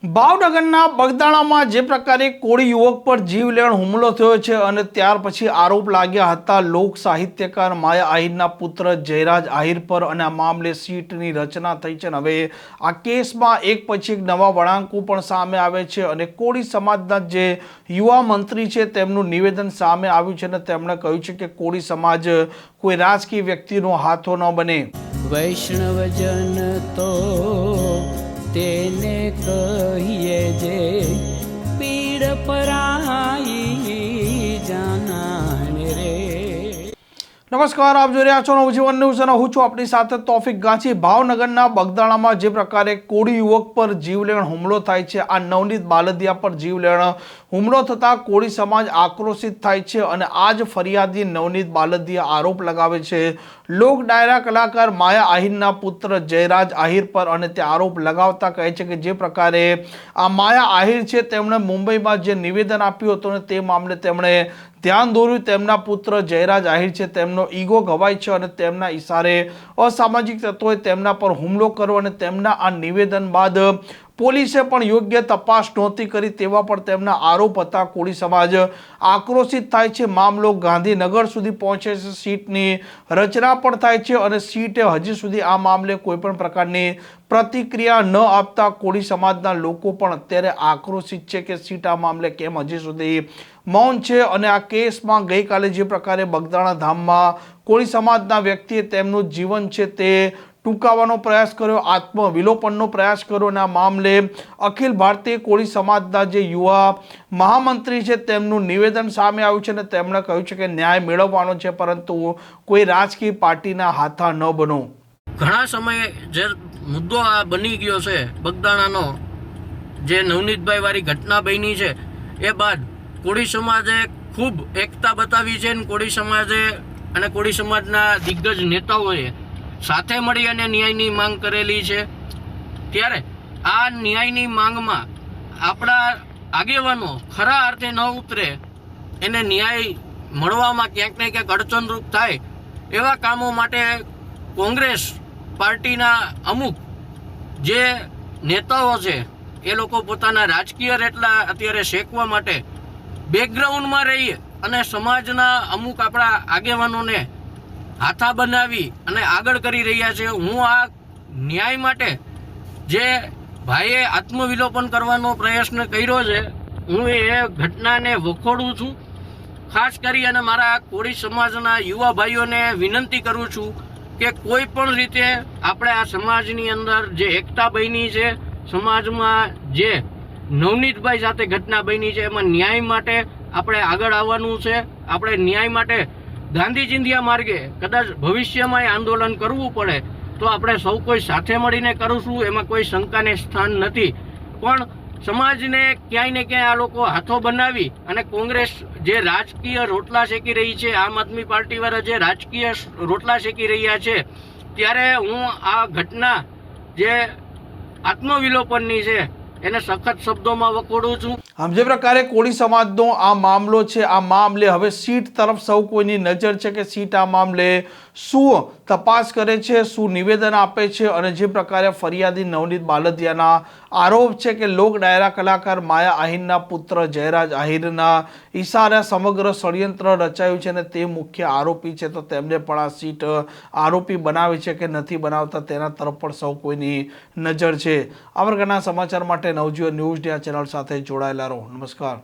ભાવનગરના બગદાણામાં જે પ્રકારે કોળી યુવક પર જીવલેણ હુમલો થયો છે અને ત્યાર પછી આરોપ લાગ્યા હતા લોક સાહિત્યકાર માયા આહિરના પુત્ર જયરાજ આહિર પર અને આ મામલે સીટની રચના થઈ છે અને હવે આ કેસમાં એક પછી એક નવા વળાંકો પણ સામે આવે છે અને કોળી સમાજના જે યુવા મંત્રી છે તેમનું નિવેદન સામે આવ્યું છે અને તેમણે કહ્યું છે કે કોળી સમાજ કોઈ રાજકીય વ્યક્તિનો હાથો ન બને। વૈષ્ણવજન તો તેને કહીએ જે પીડ પરાઈ જાનાને રે। નમસ્કાર, આપ જોઈ રહ્યા છો નવજીવન ન્યૂઝ અને હું છું આપની સાથે તોફિક ગાંચી। ભાવનગરના બગદાણામાં જે પ્રકારે કોળી યુવક પર જીવલેણ હુમલો થાય છે, આ નવનીત બાલદિયા પર જીવલેણ હુમલો થતાં કોળી સમાજ આક્રોશિત થાય છે અને આ જ ફરિયાદી નવનીત બાલદિયા આરોપ લગાવે છે લોક ડાયરા કલાકાર માયા આહિરના પુત્ર જયરાજ આહિર પર અને તે આરોપ લગાવતા કહે છે કે જે પ્રકારે આ માયા આહિર છે તેમણે મુંબઈમાં જે નિવેદન આપ્યું હતું અને તે મામલે તેમણે ધ્યાન દોર્યું તેમના પુત્ર જયરાજ આહિર છે તેમનો ઈગો ઘવાય છે અને તેમના ઈશારે અસામાજિક તત્વોએ તેમના પર હુમલો કર્યો અને તેમના આ નિવેદન બાદ પોલીસે પણ યોગ્ય તપાસ નહોતી કરી તેવા પણ તેમના આરોપ હતા। કોળી સમાજ આક્રોશિત થાય છે, મામલો ગાંધીનગર સુધી પહોંચે છે, સીટની રચના પણ થાય છે અને સીટે હજી સુધી આ મામલે કોઈ પણ પ્રકારની પ્રતિક્રિયા ન આપતા કોળી સમાજના લોકો પણ અત્યારે આક્રોશિત છે કે સીટ આ મામલે કેમ હજી સુધી મૌન છે। અને આ કેસમાં ગઈકાલે જે પ્રકારે બગદાણા ધામમાં કોળી સમાજના વ્યક્તિએ તેમનું જીવન છે તે ટૂંકાવવાનો પ્રયાસ કર્યો, આત્મવિલોપનનો પ્રયાસ કર્યો અને આ મામલે અખિલ ભારતીય કોળી સમાજના જે યુવા મહામંત્રી છે તેમનું નિવેદન સામે આવ્યું છે અને તેમણે કહ્યું છે કે ન્યાય મેળવવાનો છે પરંતુ કોઈ રાજકીય પાર્ટીના હાથા ન બનો। ઘણા સમયે જે મુદ્દો આ બની ગયો છે બગદાણાનો, જે નવનીતભાઈ વાળી ઘટના બની છે એ બાદ કોળી સમાજે ખૂબ એકતા બતાવી છે અને કોળી સમાજે અને કોળી સમાજના દિગ્ગજ નેતાઓએ સાથે મળી અને ન્યાયની માંગ કરેલી છે। ત્યારે આ ન્યાયની માંગમાં આપણા આગેવાનો ખરા અર્થે ન ઉતરે, એને ન્યાય મળવામાં ક્યાંક ને ક્યાંક અડચણરૂપ થાય એવા કામો માટે કોંગ્રેસ પાર્ટીના અમુક જે નેતાઓ છે એ લોકો પોતાના રાજકીય રેટલા અત્યારે શેકવા માટે બેકગ્રાઉન્ડમાં રહી અને સમાજના અમુક આપણા આગેવાનોને હાથા બનાવી અને આગળ કરી રહ્યા છે। હું આ ન્યાય માટે જે ભાઈએ આત્મવિલોપન કરવાનો પ્રયત્ન કર્યો છે હું એ ઘટનાને વખોડું છું। ખાસ કરી અને મારા કોળી સમાજના યુવા ભાઈઓને વિનંતી કરું છું કે કોઈ પણ રીતે આપણે આ સમાજની અંદર જે એકતા બની છે, સમાજમાં જે નવનીતભાઈ સાથે ઘટના બની છે એમાં ન્યાય માટે આપણે આગળ આવવાનું છે। આપણે ન્યાય માટે ગાંધી ચિંધ્યા માર્ગે કદાચ ભવિષ્યમાં આંદોલન કરવું પડે તો આપણે સૌ કોઈ સાથે મળીને કરીશું, એમાં કોઈ શંકાને સ્થાન નથી। પણ સમાજને ક્યાંય ને ક્યાંય આ લોકો હાથો બનાવી અને કોંગ્રેસ જે રાજકીય રોટલા શેકી રહી છે, આમ આદમી પાર્ટીવાળા જે રાજકીય રોટલા શેકી રહ્યા છે, ત્યારે હું આ ઘટના જે આત્મવિલોપનની છે એને સખત શબ્દોમાં વખોડું છું। આમ જે પ્રકારે કોળી સમાજનો આ મામલો છે, આ મામલે હવે સીટ તરફ સૌ કોઈની નજર છે કે સીટ આ મામલે શું તપાસ કરે છે, શું નિવેદન આપે છે અને જે પ્રકારે ફરિયાદી નવનીત બાલદિયાના આરોપ છે કે લોક ડાયરા કલાકાર માયા આહિરના પુત્ર જયરાજ આહિરના ઈશારે સમગ્ર ષડયંત્ર રચાયું છે અને તે મુખ્ય આરોપી છે, તો તેમને પણ આ સીટ આરોપી બનાવે છે કે નથી બનાવતા તેના તરફ પણ સૌ કોઈની નજર છે। આ પ્રકારના સમાચાર માટે નવજીવન ન્યૂઝની આ ચેનલ સાથે જોડાયેલા રહો। નમસ્કાર।